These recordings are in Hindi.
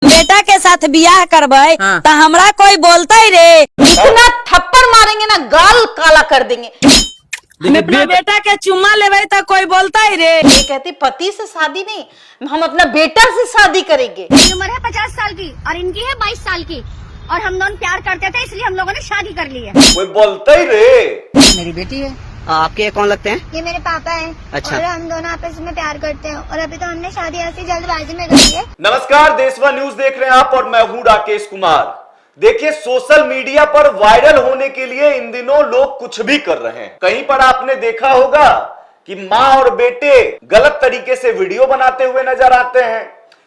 बेटा के साथ बियाह करबे तो हमरा कोई बोलते रे। इतना थप्पड़ मारेंगे ना गाल काला कर देंगे। अपना बेटा के चुम्मा लेवे तो कोई बोलता ही रे। ये कहती पति से शादी नहीं, हम अपना बेटा से शादी करेंगे। मेरी उम्र है 50 साल की और इनकी है 22 साल की और हम दोनों प्यार करते थे इसलिए हम लोगों ने शादी कर ली है। कोई बोलता ही रे। मेरी बेटी है। आपके कौन लगते हैं? ये मेरे पापा हैं। अच्छा। और हम दोनों आपस में प्यार करते हैं और अभी तो हमने शादी ऐसी जल्दबाजी में कर ली है। नमस्कार, देशवा न्यूज देख रहे हैं आप और मैं हूं राकेश कुमार। देखिए, सोशल मीडिया पर वायरल होने के लिए इन दिनों लोग कुछ भी कर रहे हैं। कहीं पर आपने देखा होगा कि माँ और बेटे गलत तरीके से वीडियो बनाते हुए नजर आते हैं।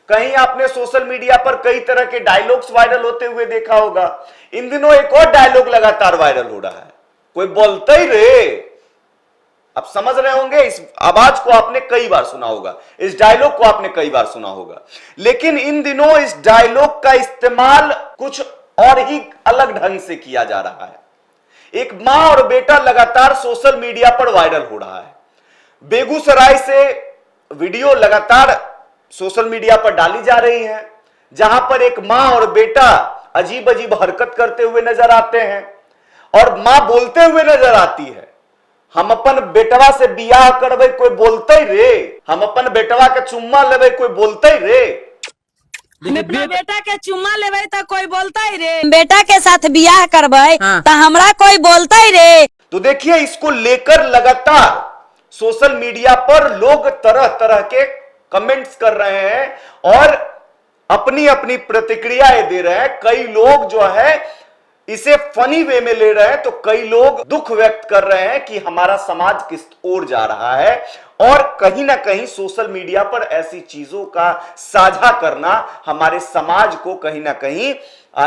कहीं आपने सोशल मीडिया पर कई तरह के डायलॉग्स वायरल होते हुए देखा होगा। इन दिनों एक और डायलॉग लगातार वायरल हो रहा है, कोई बोलता ही रे। आप समझ रहे होंगे, इस आवाज को आपने कई बार सुना होगा, इस डायलॉग को आपने कई बार सुना होगा। लेकिन इन दिनों इस डायलॉग का इस्तेमाल कुछ और ही अलग ढंग से किया जा रहा है। एक मां और बेटा लगातार सोशल मीडिया पर वायरल हो रहा है। बेगूसराय से वीडियो लगातार सोशल मीडिया पर डाली जा रही है, जहां पर एक मां और बेटा अजीब अजीब हरकत करते हुए नजर आते हैं और मां बोलते हुए नजर आती है, हम अपन बेटवा से बियाह करबे कोई बोलते ही रे, हम अपन बेटवा के चुम्मा लेबे कोई बोलते ही रे। अपना बेटा के चुम्मा लेवे तो कोई बोलता ही रे। बेटा के साथ बियाह करबे तो हमरा कोई बोलता ही रे। तो देखिए, इसको लेकर लगातार सोशल मीडिया पर लोग तरह तरह के कमेंट्स कर रहे हैं और अपनी अपनी प्रतिक्रियाएं दे रहे हैं। कई लोग जो है इसे फनी वे में ले रहे हैं, तो कई लोग दुख व्यक्त कर रहे हैं कि हमारा समाज किस ओर जा रहा है। और कहीं ना कहीं सोशल मीडिया पर ऐसी चीजों का साझा करना हमारे समाज को कहीं ना कहीं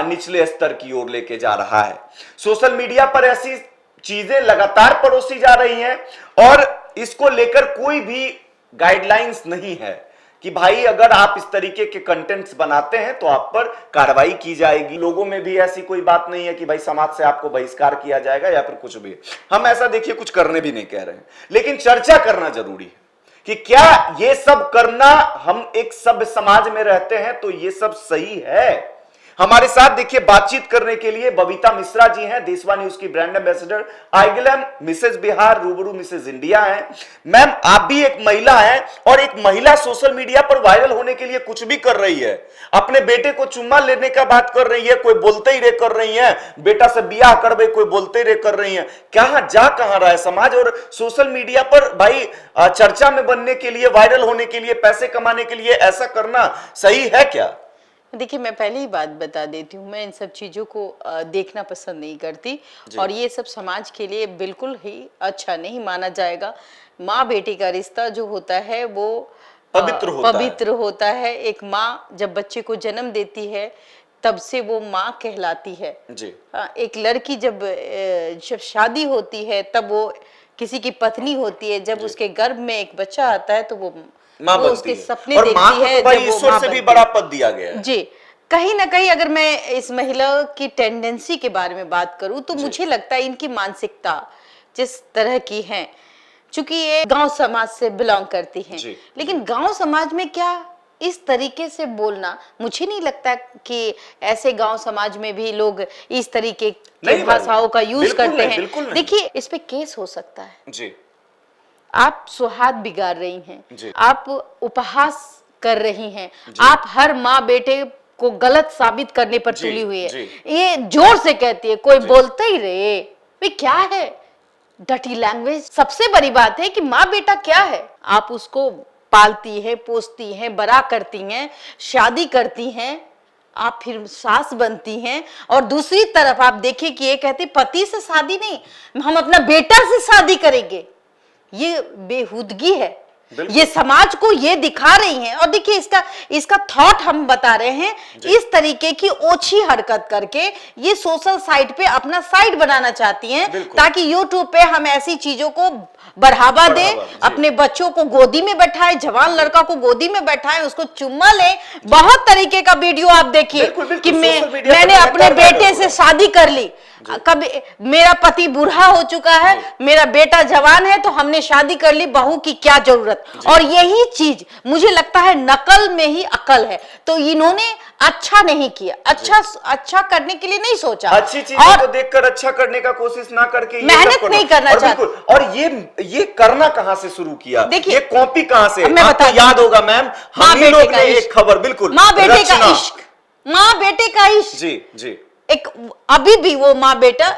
निचले स्तर की ओर लेके जा रहा है। सोशल मीडिया पर ऐसी चीजें लगातार परोसी जा रही हैं और इसको लेकर कोई भी गाइडलाइंस नहीं है कि भाई अगर आप इस तरीके के कंटेंट्स बनाते हैं तो आप पर कार्रवाई की जाएगी। लोगों में भी ऐसी कोई बात नहीं है कि भाई समाज से आपको बहिष्कार किया जाएगा या फिर कुछ भी। हम ऐसा देखिए कुछ करने भी नहीं कह रहे हैं, लेकिन चर्चा करना जरूरी है कि क्या ये सब करना, हम एक सभ्य समाज में रहते हैं तो ये सब सही है। हमारे साथ देखिए बातचीत करने के लिए बबीता मिश्रा जी हैं, देशवा न्यूज की ब्रांड एम्बेसडर। आइगलम मिसेज बिहार रूबरू मिसेज इंडिया हैं। मैम, आप भी एक महिला हैं और एक महिला सोशल मीडिया पर वायरल होने के लिए कुछ भी कर रही है। अपने बेटे को चुम्मा लेने का बात कर रही है, कोई बोलते ही रे कर रही है, बेटा से बियाह करबे कोई बोलते ही रे कर रही है। कहां जा कहां रहा है समाज। और सोशल मीडिया पर भाई चर्चा में बनने के लिए, वायरल होने के लिए, पैसे कमाने के लिए ऐसा करना सही है क्या? देखिए, मैं पहले ही बात बता देती हूँ, मैं इन सब चीज़ों को देखना पसंद नहीं करती और ये सब समाज के लिए बिल्कुल ही अच्छा नहीं माना जाएगा। माँ बेटी का रिश्ता जो होता है वो पवित्र होता है। एक माँ जब बच्चे को जन्म देती है तब से वो माँ कहलाती है जी। एक लड़की जब शादी होती है तब वो किसी की पत्नी होती है। जब उसके गर्भ में एक बच्चा आता है तो वो उसके सपने देखती है। तो ईश्वर से भी बड़ा पद दिया गया है जी। कहीं ना कहीं अगर मैं इस महिला की टेंडेंसी के बारे में बात करूं तो मुझे लगता है इनकी मानसिकता जिस तरह की है, चूंकि ये गांव समाज से बिलोंग करती हैं, लेकिन गांव समाज में क्या इस तरीके से बोलना, मुझे नहीं लगता कि ऐसे गांव समाज में भी लोग इस तरीके की भाषाओं का यूज करते हैं। देखिए, इस पे केस हो सकता है जी। आप सुहाग बिगाड़ रही हैं, आप उपहास कर रही हैं, आप हर माँ बेटे को गलत साबित करने पर तुली हुई है। ये जोर से कहती है कोई बोलते ही रे, वे क्या है डटी लैंग्वेज। सबसे बड़ी बात है कि माँ बेटा क्या है, आप उसको पालती है, पोसती हैं, बड़ा करती हैं, शादी करती हैं, आप फिर सास बनती हैं। और दूसरी तरफ आप देखिए कि ये कहते पति से शादी नहीं, हम अपना बेटा से शादी करेंगे। ये बेहुदगी है, ये समाज को ये दिखा रही हैं। और देखिए इसका थॉट हम बता रहे हैं, इस तरीके की ओछी हरकत करके ये सोशल साइट पे अपना साइट बनाना चाहती हैं ताकि यूट्यूब पे हम ऐसी चीजों को बढ़ावा दें, अपने बच्चों को गोदी में बैठाएं, जवान लड़का को गोदी में बैठाएं, उसको चुम्मा लें। बहुत तरीके का वीडियो आप देखिए कि मैंने अपने बेटे से शादी कर ली। कभी मेरा पति बूढ़ा हो चुका है, मेरा बेटा जवान है, तो हमने शादी कर ली, बहू की क्या जरूरत। और यही चीज मुझे लगता है नकल में ही अकल है। तो इन्होंने अच्छा नहीं किया, अच्छा करने के लिए नहीं सोचा, अच्छी चीजों को देखकर अच्छा करने का कोशिश ना करके मेहनत नहीं करना चाहते। और ये करना कहां से शुरू किया, देखिए, ये कॉपी कहां से, मैं आपको याद होगा मैम, हम ही लोग ने एक खबर, बिल्कुल, माँ बेटे का इश्क, माँ बेटे का इश्क, जी जी, एक अभी भी वो माँ बेटा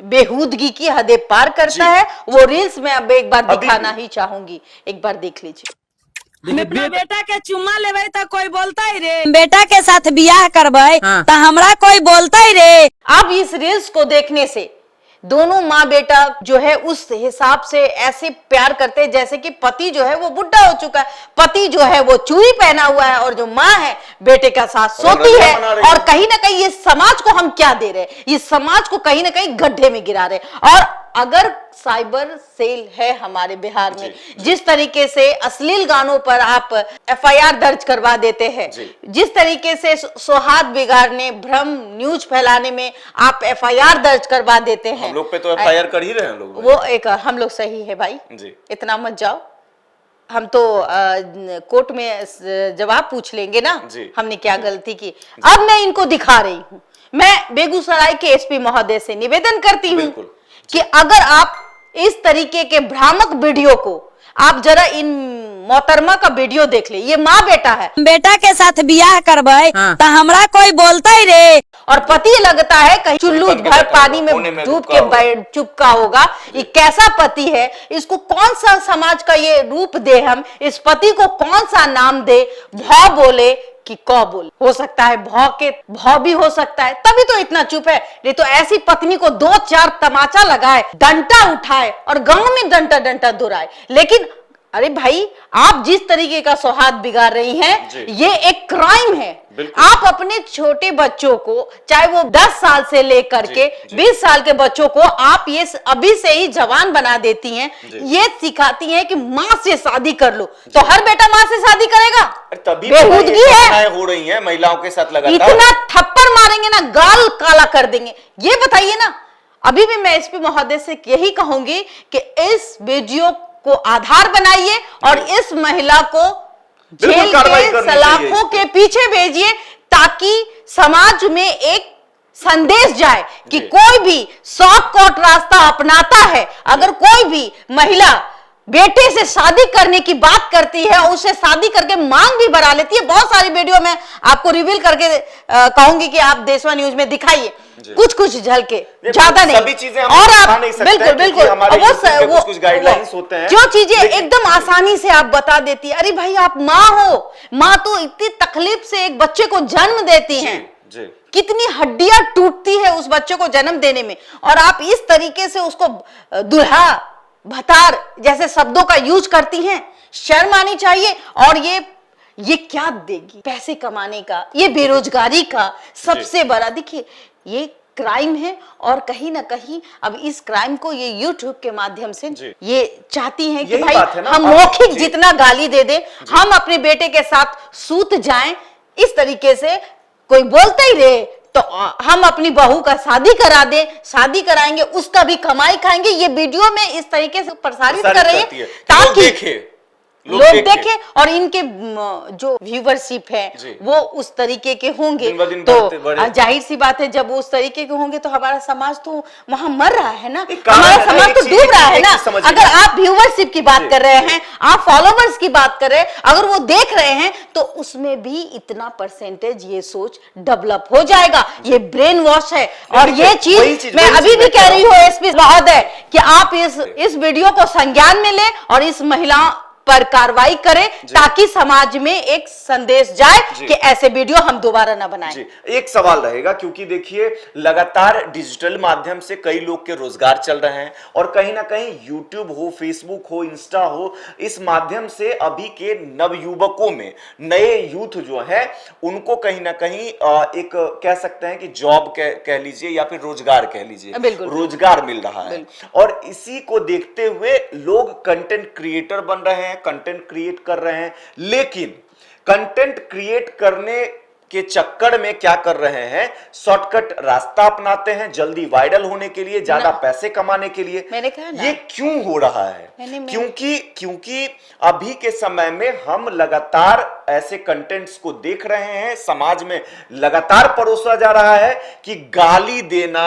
बेहूदगी की हदें पार करता है। वो रील्स में अब एक बार दिखाना ही चाहूंगी, एक बार देख लीजिए। अपना बेटा के चुम्मा लेवे तो कोई बोलता ही रे, बेटा के साथ बियाह करबे तो हमरा कोई बोलता ही रे। अब इस रील्स को देखने से दोनों माँ बेटा जो है उस हिसाब से ऐसे प्यार करते हैं जैसे कि पति जो है वो बुढ़ा हो चुका है, पति जो है वो चूड़ी पहना हुआ है, और जो माँ है बेटे का साथ सोती है। और कहीं ना कहीं ये समाज को हम क्या दे रहे हैं, इस समाज को कहीं ना कहीं गड्ढे में गिरा रहे हैं। और अगर साइबर सेल है हमारे बिहार में, जिस तरीके से अश्लील गानों पर आप एफआईआर दर्ज करवा देते हैं, जिस तरीके से सौहार्द बिगाड़ने, भ्रम न्यूज फैलाने में आप एफआईआर दर्ज करवा देते हैं, हम लोग पे तो एफआईआर कर ही रहे हैं लोग। वो एक हम लोग सही है भाई, इतना मत जाओ, हम तो कोर्ट में जवाब पूछ लेंगे ना हमने क्या गलती की। अब मैं इनको दिखा रही हूँ, मैं बेगूसराय के एसपी महोदय से निवेदन करती हूँ कि अगर आप इस तरीके के भ्रामक वीडियो को, आप जरा इन मोहतरमा का वीडियो देख ले, ये माँ बेटा है, बेटा के साथ बियाह करबे तो हमरा कोई बोलता ही रे। और पति लगता है कहीं चुल्लू भर पानी में डूब के चुपका होगा। ये कैसा पति है, इसको कौन सा समाज का ये रूप दे, हम इस पति को कौन सा नाम दे, भौ बोले कि कौ बोले, हो सकता है भौ भी हो सकता है, तभी तो इतना चुप है। नहीं तो ऐसी पत्नी को 2-4 तमाचा लगाए, डंडा उठाए और गांव में डंडा दुराए। लेकिन अरे भाई, आप जिस तरीके का सौहार्द बिगाड़ रही हैं, ये एक क्राइम है। आप अपने छोटे बच्चों को, चाहे वो 10 साल से लेकर के 20 साल के बच्चों को आप ये अभी से ही जवान बना देती हैं, ये सिखाती हैं कि माँ से शादी कर लो। तो हर बेटा माँ से शादी करेगा? तभी बेहूदगी है, हो रही है महिलाओं के साथ लगातार। इतना थप्पड़ मारेंगे ना, गाल काला कर देंगे। ये बताइए ना, अभी भी मैं एसपी महोदय से यही कहूंगी कि इस वीडियो को आधार बनाइए और इस महिला को जेल के सलाखों के पीछे भेजिए, ताकि समाज में एक संदेश जाए कि कोई भी शॉर्टकट रास्ता अपनाता है, अगर कोई भी महिला बेटे से शादी करने की बात करती है, उससे शादी करके मांग भी बढ़ा लेती है। बहुत सारी वीडियो में आपको रिवील करके कहूंगी कि आप देशवा न्यूज में दिखाइए, कुछ झलके, ज्यादा नहीं। सभी चीजें हम और आप नहीं सकते, बिल्कुल वो कुछ गाइडलाइंस होते हैं, जो चीजें एकदम आसानी से आप बता देती है। अरे भाई, आप माँ हो, माँ तो इतनी तकलीफ से एक बच्चे को जन्म देती है, कितनी हड्डियां टूटती है उस बच्चे को जन्म देने में, और आप इस तरीके से उसको दुल्हा भतार जैसे शब्दों का यूज करती हैं। शर्म आनी चाहिए। और ये क्या देगी, पैसे कमाने का, ये बेरोजगारी का सबसे बड़ा, देखिए ये क्राइम है। और कहीं ना कहीं अब इस क्राइम को ये यूट्यूब के माध्यम से ये चाहती हैं कि भाई हम मौखिक जितना गाली दे दे, हम अपने बेटे के साथ सूत जाएं, इस तरीके से कोई बोलता ही रहे तो हम अपनी बहू का शादी करा दे, शादी कराएंगे, उसका भी कमाई खाएंगे। ये वीडियो में इस तरीके से प्रसारित कर रही है ताकि लोग देखें और इनके जो व्यूवरशिप है वो उस तरीके के होंगे। तो जाहिर सी बात है, जब वो उस तरीके के होंगे तो हमारा समाज तो वहां मर रहा है ना, हमारा समाज तो डूब रहा है ना। अगर आप व्यूवरशिप की बात कर रहे हैं, आप फॉलोवर्स की बात कर रहे हैं, अगर वो देख रहे हैं तो उसमें भी इतना परसेंटेज ये सोच डेवलप हो जाएगा। ये ब्रेन वॉश है। और ये चीज मैं अभी भी कह रही हूँ एसपी महोदय कि आप इस वीडियो को संज्ञान में ले और इस महिला पर कार्रवाई करें, ताकि समाज में एक संदेश जाए कि ऐसे वीडियो हम दोबारा ना बनाएं। एक सवाल रहेगा, क्योंकि देखिए लगातार डिजिटल माध्यम से कई लोग के रोजगार चल रहे हैं, और कहीं ना कहीं यूट्यूब हो, फेसबुक हो, इंस्टा हो, इस माध्यम से अभी के नवयुवकों में, नए यूथ जो है, उनको कहीं ना कहीं एक कह सकते हैं कि जॉब कह लीजिए या फिर रोजगार कह लीजिए, रोजगार मिल रहा है। और इसी को देखते हुए लोग कंटेंट क्रिएटर बन रहे हैं, कंटेंट क्रिएट कर रहे हैं। लेकिन कंटेंट क्रिएट करने के चक्कर में क्या कर रहे हैं, शॉर्टकट रास्ता अपनाते हैं जल्दी वायरल होने के लिए, ज्यादा पैसे कमाने के लिए। मैंने कहा ना, ये क्यों हो रहा है? क्योंकि अभी के समय में हम लगातार ऐसे कंटेंट्स को देख रहे हैं, समाज में लगातार परोसा जा रहा है कि गाली देना,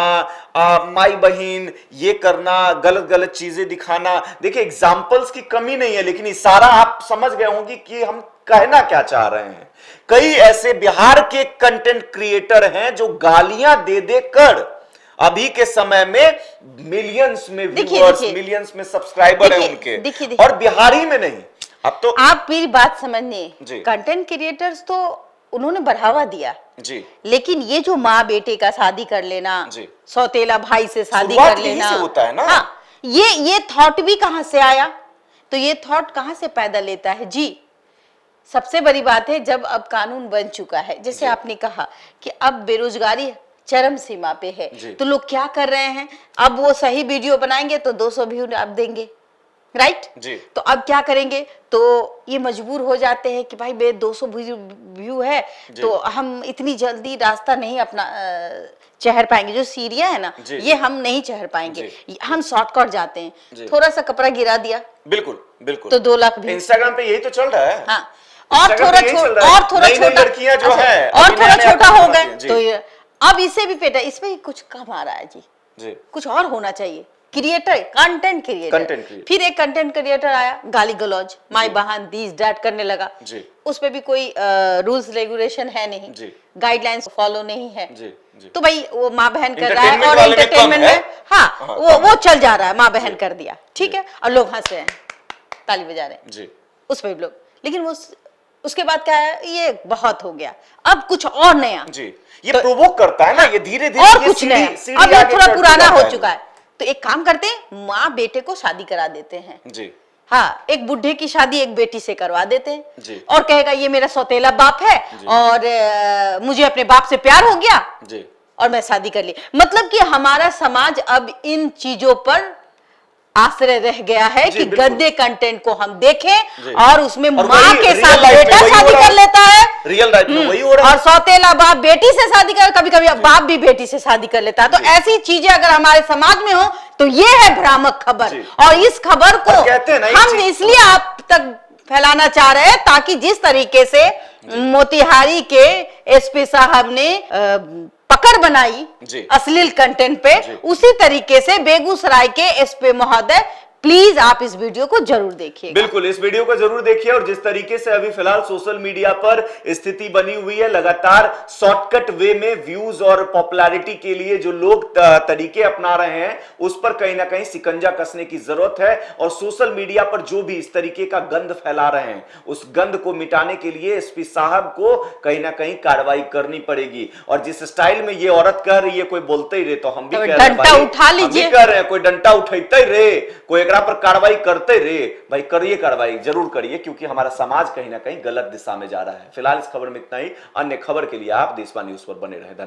माई बहन ये करना, गलत गलत चीजें दिखाना। देखिए एग्जाम्पल्स की कमी नहीं है, लेकिन इशारा आप समझ गए होंगे कि हम कहना क्या चाह रहे हैं। कई ऐसे बिहार के कंटेंट क्रिएटर हैं जो गालियां दे देकर अभी के समय में मिलियंस में व्यूअर्स, मिलियंस में सब्सक्राइबर हैं उनके, और बिहारी में नहीं। अब तो आप मेरी बात समझिए, कंटेंट क्रिएटर्स तो उन्होंने बढ़ावा दिया जी, लेकिन ये जो माँ बेटे का शादी कर लेना, सौतेला भाई से शादी कर लेना होता है ना। हाँ, ये थॉट भी कहां से आया? तो ये थॉट कहां से पैदा लेता है जी? सबसे बड़ी बात है, जब अब कानून बन चुका है, जैसे आपने कहा कि अब बेरोजगारी चरम सीमा पे है, तो लोग क्या कर रहे हैं, अब वो सही वीडियो बनाएंगे तो 200 व्यू आप देंगे, राइट जी। तो अब क्या करेंगे, तो ये मजबूर हो जाते हैं कि भाई बे 200 व्यू है तो हम इतनी जल्दी रास्ता नहीं अपना चढ़ पाएंगे, जो सीढ़ियां है ना ये हम नहीं चढ़ पाएंगे, हम शॉर्टकट जाते हैं, थोड़ा सा कपड़ा गिरा दिया, बिल्कुल बिल्कुल, तो 2 लाख व्यू। इंस्टाग्राम पे यही तो चल रहा है। हाँ, और थोड़ा छोटा लड़कियां जो है और थोड़ा छोटा हो गए तो अब इससे भी पेटा, इसमें कुछ कम आ रहा है जी, कुछ और होना चाहिए। क्रिएटर, कंटेंट क्रिएटर, फिर एक कंटेंट क्रिएटर आया, गाली गलौज, माई बहन, दिस डैट करने लगा, उस पे भी कोई रूल्स रेगुलेशन है नहीं, गाइडलाइंस फॉलो नहीं है, तो भाई वो माँ बहन कर रहा है और एंटरटेनमेंट में हाँ वो चल जा रहा है, माँ बहन कर दिया, ठीक है, और लोग हंस रहे हैं, ताली बजा रहे हैं उस पे लोग, लेकिन वो उसके बाद क्या है, ये बहुत हो गया, अब कुछ और नया जी, ये प्रोवोक करता है ना, ये धीरे धीरे और कुछ नया, अब ये थोड़ा पुराना हो चुका है। तो एक काम करते हैं, माँ बेटे को शादी करा देते हैं जी, हाँ, एक बुढ़े की शादी एक बेटी से करवा देते हैं जी, और कहेगा ये मेरा सौतेला बाप है और मुझे अपने बाप से प्यार हो गया जी, और मैं शादी कर ली। मतलब कि हमारा समाज अब इन चीजों पर आश्रय रह गया है कि गंदे कंटेंट को हम देखें और उसमें माँ के साथ बेटा शादी कर लेता है, रियल लाइफ में वही हो रहा है, और सौतेला बाप बेटी से शादी कर, कभी कभी बाप भी बेटी से शादी कर लेता है। तो ऐसी चीजें अगर हमारे समाज में हो तो ये है भ्रामक खबर, और इस खबर को हम इसलिए आप तक फैलाना चाह रहे हैं ताकि जिस तरीके से मोतिहारी के एसपी साहब ने पकड़ बनाई अश्लील कंटेंट पे, उसी तरीके से बेगूसराय के एसपी महोदय, प्लीज आप इस वीडियो को जरूर देखिए। बिल्कुल, इस वीडियो को जरूर देखिए। और जिस तरीके से अभी फिलहाल सोशल मीडिया पर स्थिति बनी हुई है, लगातार शॉर्टकट वे में व्यूज और पॉपुलैरिटी के लिए जो लोग तरीके अपना रहे हैं, उस पर कहीं ना कहीं शिकंजा कसने की जरूरत है। और सोशल मीडिया पर जो भी इस तरीके का गंद फैला रहे हैं, उस गंद को मिटाने के लिए एसपी साहब को कहीं ना कहीं कार्रवाई करनी पड़ेगी। और जिस स्टाइल में ये औरत कह रही है, कोई बोलते ही रहे तो हम भी कह रहे हैं, उठा लीजिए, कह रहे हैं कोई डंडा उठाते ही रहे, कोई पर कार्रवाई करते रहे। भाई करिए, कार्रवाई जरूर करिए, क्योंकि हमारा समाज कहीं ना कहीं गलत दिशा में जा रहा है। फिलहाल इस खबर में इतना ही। अन्य खबर के लिए आप देशवा न्यूज पर बने रहे। धन्यवाद।